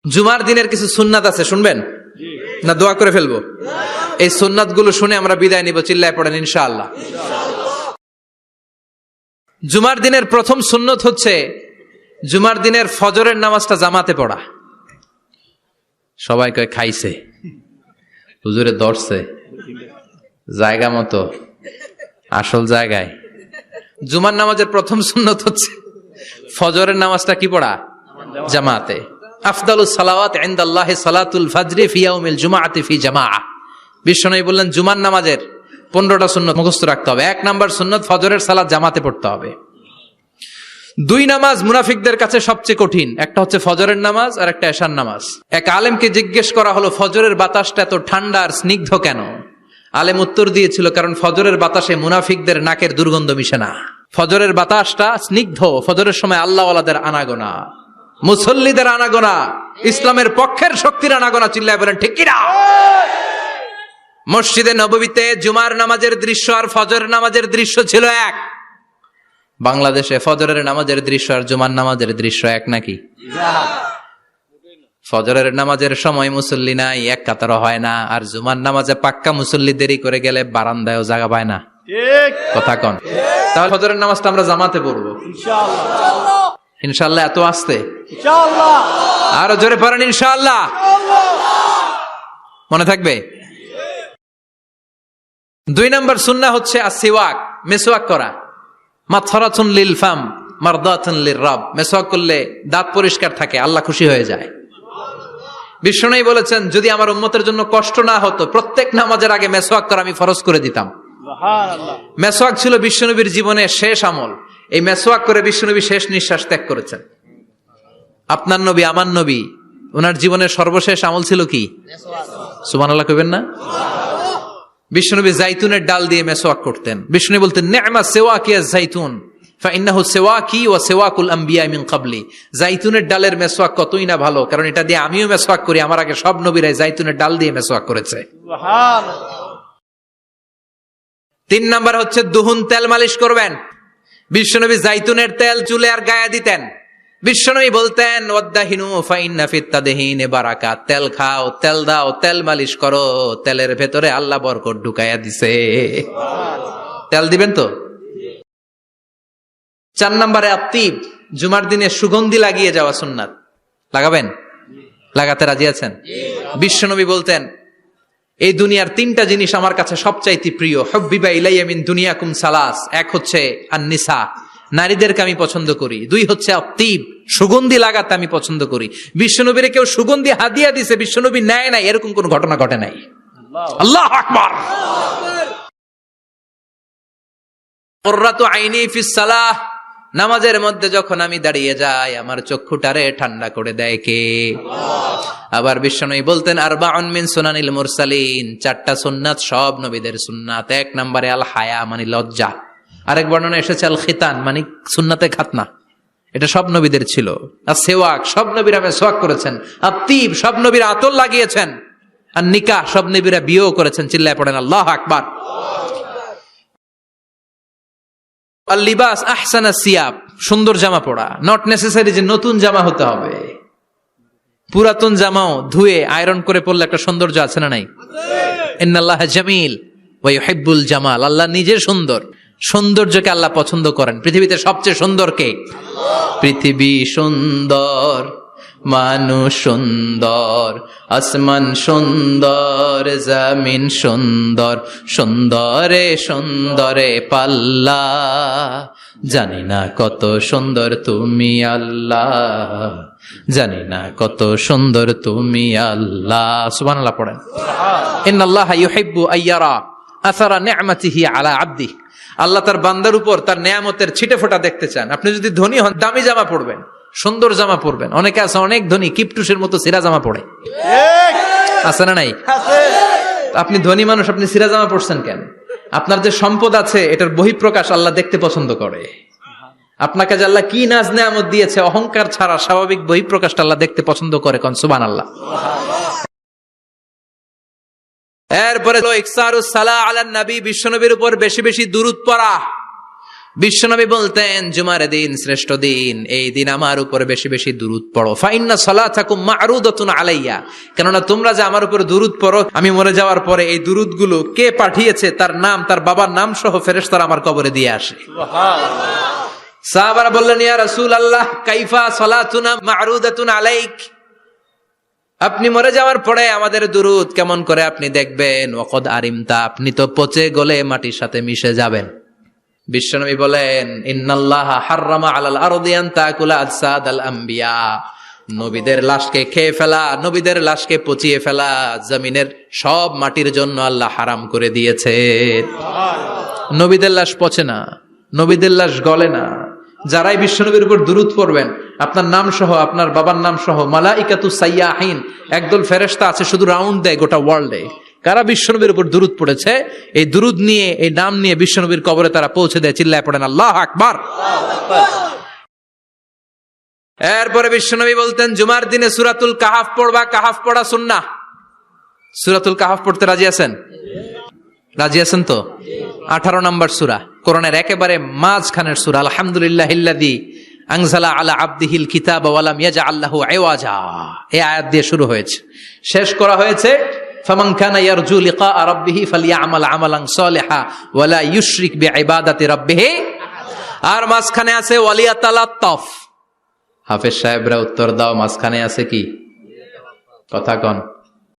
জুমার দিনের কিছু সুন্নাত আছে, শুনবেন না দোয়া করে ফেলবো? এই সুন্নাত গুলো শুনে আমরা বিদায় নিব, চিল্লায় পড়েন ইনশাআল্লাহ। জুমার দিনের প্রথম সুন্নত হচ্ছে জুমার দিনের ফজরের নামাজটা জামাতে পড়া। সবাই কয় খাইছে, হুজুরে ধরছে জায়গা মতো, আসল জায়গায়। জুমার নামাজের প্রথম সুন্নত হচ্ছে ফজরের নামাজটা কি পড়া? জামাতে। আফদালুস সালাওয়াত ইনদাল্লাহি সালাতুল ফাজরি ফি ইয়াউমিল জুমআতি ফি জামাআহ। বিশ্বনবী বললেন জুমার নামাজের 15টা সুন্নত মুখস্থ রাখতে হবে। 1 নাম্বার সুন্নত ফজরের সালাত জামাতে পড়তে হবে। 2 নামাজ মুনাফিকদের কাছে সবচেয়ে কঠিন, একটা হচ্ছে ফজরের নামাজ আর একটা এশার নামাজ। এক আলেমকে জিজ্ঞেস করা হলো ফজরের বাতাসটা এত ঠান্ডা আর স্নিগ্ধ কেন? আলেম উত্তর দিয়েছিল কারণ ফজরের বাতাসে মুনাফিকদের নাকের দুর্গন্ধ মিশে না। ফজরের বাতাসটা স্নিগ্ধ, ফজরের সময় আল্লাহওয়ালাদের আনাগোনা, মুসল্লিদের আনাগোনা, ইসলামের পক্ষের শক্তির আনাগোনা। চিল্লায় বলেন ঠিক কিনা? মসজিদে নববীতে জুমার নামাজের দৃশ্য আর ফজরের নামাজের দৃশ্য ছিল এক। বাংলাদেশে ফজরের নামাজের দৃশ্য আর জুমার নামাজের দৃশ্য এক নাকি? ফজরের নামাজের সময় মুসল্লি নাই, এক কাতারও হয় না। আর জুমার নামাজে পাক্কা মুসল্লি দেরি করে গেলে বারান্দায়ও জায়গা পায় না। কথা কন? তাহলে ফজরের নামাজটা আমরা জামাতে পড়বো ইনশাআল্লাহ। ইনশাআল্লাহ এত আসতে ইনশাআল্লাহ, আরো জোরে পড়েন ইনশাআল্লাহ। মনে থাকবে? 2 নাম্বার সুন্নাহ হচ্ছে আসওয়াক, মেসওয়াক করা। মাথরাতুন লিল ফাম মারদাতুন লিররাব। মেসওয়াক করলে দাঁত পরিষ্কার থাকে, আল্লাহ খুশি হয়ে যায়। বিশ্বনবী বলেছেন যদি আমার উম্মতের জন্য কষ্ট না হতো প্রত্যেক নামাজের আগে মেসওয়াক করা আমি ফরজ করে দিতাম। সুবহানাল্লাহ। মেসওয়াক ছিল বিশ্বনবীর জীবনের শেষ আমল। এই মেসওয়াক করে বিশ্বনবী শেষ নিঃশ্বাস ত্যাগ করেছেন। আপনার নবী, আমার নবী, ওনার জীবনের সর্বশেষ আমল ছিল কি? সুবহানাল্লাহ কইবেন না? বিশ্বনবী জাইতুনের ডাল দিয়ে মেসওয়াক করতেন। বিশ্বনবী বলতেন নি'মা সিওয়াকি আয-যাইতুন ফাইন্নাহু সিওয়াকি ওয়া সিওয়াকুল আমবিয়া মিন ক্বাবলি। জাইতুনের ডালের মেসওয়াক কতই না ভালো, কারণ এটা দিয়ে আমিও মেসওয়াক করি, আমার আগে সব নবীরাই জাইতুনের ডাল দিয়ে মেসওয়াক করেছে। সুবহানাল্লাহ। 3 নাম্বার হচ্ছে দুহুন, তেল মালিশ করবেন। বিশ্বনবী জাইতুনের তেল চুলে আর গায়ে দিতেন। বিশ্বনবী বলতেন ওয়াদাহিনু ফাইন্না ফিত তাদহিনি বারাকাত। তেল খাও, তেল দাও, তেল মালিশ করো, তেলের ভেতরে আল্লাহ বরকত ঢুকাইয়া দিছে। তেল দিবেন তো? 4 নম্বরে আত্তিব, জুমার দিনে সুগন্ধি লাগিয়ে যাওয়া সুন্নাত। লাগাবেন? লাগাতে রাজি আছেন? বিশ্বনবী বলতেন এই দুনিয়ার 3টা জিনিস আমার কাছে সবচাইতে প্রিয়। হুব্বিবা ইলাইয়া মিন দুনিয়াকুম সালাস। 1 হচ্ছে আন-নিসা, নারীদেরকে আমি পছন্দ করি। 2 হচ্ছে আত্তিব, সুগন্ধি লাগাতে আমি পছন্দ করি। বিশ্বনবীরে কেউ সুগন্ধি হাদিয়া দিছে, বিশ্বনবী নেয় নাই, এরকম কোন ঘটনা ঘটে নাই। আল্লাহু আকবার। কুররাতু আইনি ফিস সালাহ। নামাজের মধ্যে যখন আমি দাঁড়িয়ে যাই আমার চক্ষুটারে ঠান্ডা করে দেয় কে? আবার বিশ্বনবী বলতেন আরবাউন মিন সুনানিল মুরসালিন। 4টা সুন্নাত সব নবীদের সুন্নাত। 1 নম্বরে আল হায়া মানে লজ্জা। আরেক বর্ণনা এসেছে আল খিতান মানে সুন্নাতে খাতনা, এটা সব নবীদের ছিল। আর সেওয়াক, সব নবীরা মেসওয়াক করেছেন। আত্তিব, সব নবীরা আতর লাগিয়েছেন। আর নিকাহ, সব নবীরা বিয়েও করেছেন। চিল্লায় পড়েন আল্লাহু আকবার। আর লিবাস আহসানা সিয়াব, সুন্দর জামা পরা। নট নেসেসারি যে নতুন জামা হতে হবে, পুরাতন জামাও ধুয়ে আয়রন করে পরলে একটা সৌন্দর্য আছে না নাই? ইন্নাল্লাহা জামিল ওয়া ইউহিব্বুল জামাল। আল্লাহ নিজে সুন্দর, সৌন্দর্যকে আল্লাহ পছন্দ করেন। পৃথিবীতে সবচেয়ে সুন্দর কে? পৃথিবী সুন্দর, মানুষ সুন্দর, আসমান সুন্দর, জমিন সুন্দর, সুন্দরে সুন্দরে পাল্লা। জানি না কত সুন্দর তুমি আল্লাহ, জানি না কত সুন্দর তুমি আল্লাহ। সুবহানাল্লাহ পড়েন। ইন্নাল্লাহা ইউহিব্বু আইয়ারা আসারা নি'মাতিহি আলা আবদিহি। আল্লাহ তার বান্দার উপর তার নেয়ামতের ছিটে ফোঁটা দেখতে চান। আপনি যদি ধনী হন দামি জামা পরবেন, সুন্দর জামা পরবেন। অনেকে আছে অনেক ধনী কিপটুসের মতো সিরা জামা পরে, আছে না নাই? আপনি ধনী মানুষ, আপনি সিরা জামা পরছেন কেন? আপনার যে সম্পদ আছে এটার বহিঃপ্রকাশ আল্লাহ দেখতে পছন্দ করে। আপনাকে যে আল্লাহ কি নাজ নেয়ামত দিয়েছে, অহংকার ছাড়া স্বাভাবিক বহিঃপ্রকাশটা আল্লাহ দেখতে পছন্দ করে। কোন সুবহানাল্লাহ। এরপরে ইকসারুস সালাহ আলান নবী, বিশ্বনবীর উপর বেশি বেশি দুরূদ পড়া। বিশ্বনবী বলতেন জুমার দিন শ্রেষ্ঠ দিন, এই দিন আমার উপরে বেশি বেশি দুরূদ পড়ো। ফাইন্না সালাতাকুম মা'রুদাতুন আলাইয়া, কেননা তোমরা যে আমার উপরে দুরূদ পড়ো, আমি মরে যাওয়ার পরে এই দুরূদগুলো কে পাঠিয়েছে তার নাম, তার বাবার নাম সহ ফেরেশতারা আমার কবরে দিয়ে আসে। সুবহানাল্লাহ। সাহাবারা বললেন, ইয়া রাসূলুল্লাহ কাইফা সালাতুনা মা'রুদাতুন আলাইক, আপনি মরে যাওয়ার পরে আমাদের দুরূদ কেমন করে আপনি দেখবেন? ওয়াকাদ আরিমতা, আপনি তো পচে গলে মাটির সাথে মিশে যাবেন। বিশ্বনবী বলেন, ইন্নাল্লাহা হাররামা আলাল আরদি আন তাকুলা আজসাদাল আম্বিয়া, নবীদের লাশকে খেয়ে ফেলা, নবীদের লাশকে পচিয়ে ফেলা জমিনের সব মাটির জন্য আল্লাহ হারাম করে দিয়েছে। নবীদের লাশ পচে না, নবীদের লাশ গলে না। যারাই বিশ্বনবীর উপর দুরূদ পড়বেন, আপনার নাম সহ, আপনার বাবার নাম সহ, মালাইকাতু সাইয়াহিন, একদল ফেরেশতা আছে শুধু রাউন্ড দেয় গোটা ওয়ার্ল্ডে। কারা বিশ্বনবীর উপর দুরূদ পড়েছে, এই দুরূদ নিয়ে, এই নাম নিয়ে বিশ্বনবীর কবরে তারা পৌঁছে দেয়। চিল্লায় পড়েন আল্লাহু আকবার। এরপরে বিশ্বনবী বলতেন, জুমার দিনে সূরাতুল কাহাফ পড়বা, কাহাফ পড়া সুন্নাহ। সূরাতুল কাহাফ পড়তে রাজি আছেন? রাজি আছেন তো? 18 নম্বর সূরা, কোরআনের একেবারে মাঝখানের সূরা। আলহামদুলিল্লাহিল্লাযী আনজালা আলা আবদিহিল কিতাবা ওয়া লাম ইয়াজআল লাহু ইওয়াজা, এই আয়াত দিয়ে শুরু হয়েছে, শেষ করা হয়েছে ফামান কানা ইয়ারজু লিকা রাব্বিহি ফালইয়ামাল আমালান সালিহা ওয়া লা ইউশরিক বিইবাদাতি রাব্বিহি। আর মাঝখানে আছে ওয়ালিয়াতালাত্তাফ। হাফেজ সাহেবরা উত্তর দাও, মাঝখানে আছে কি? কথা কন।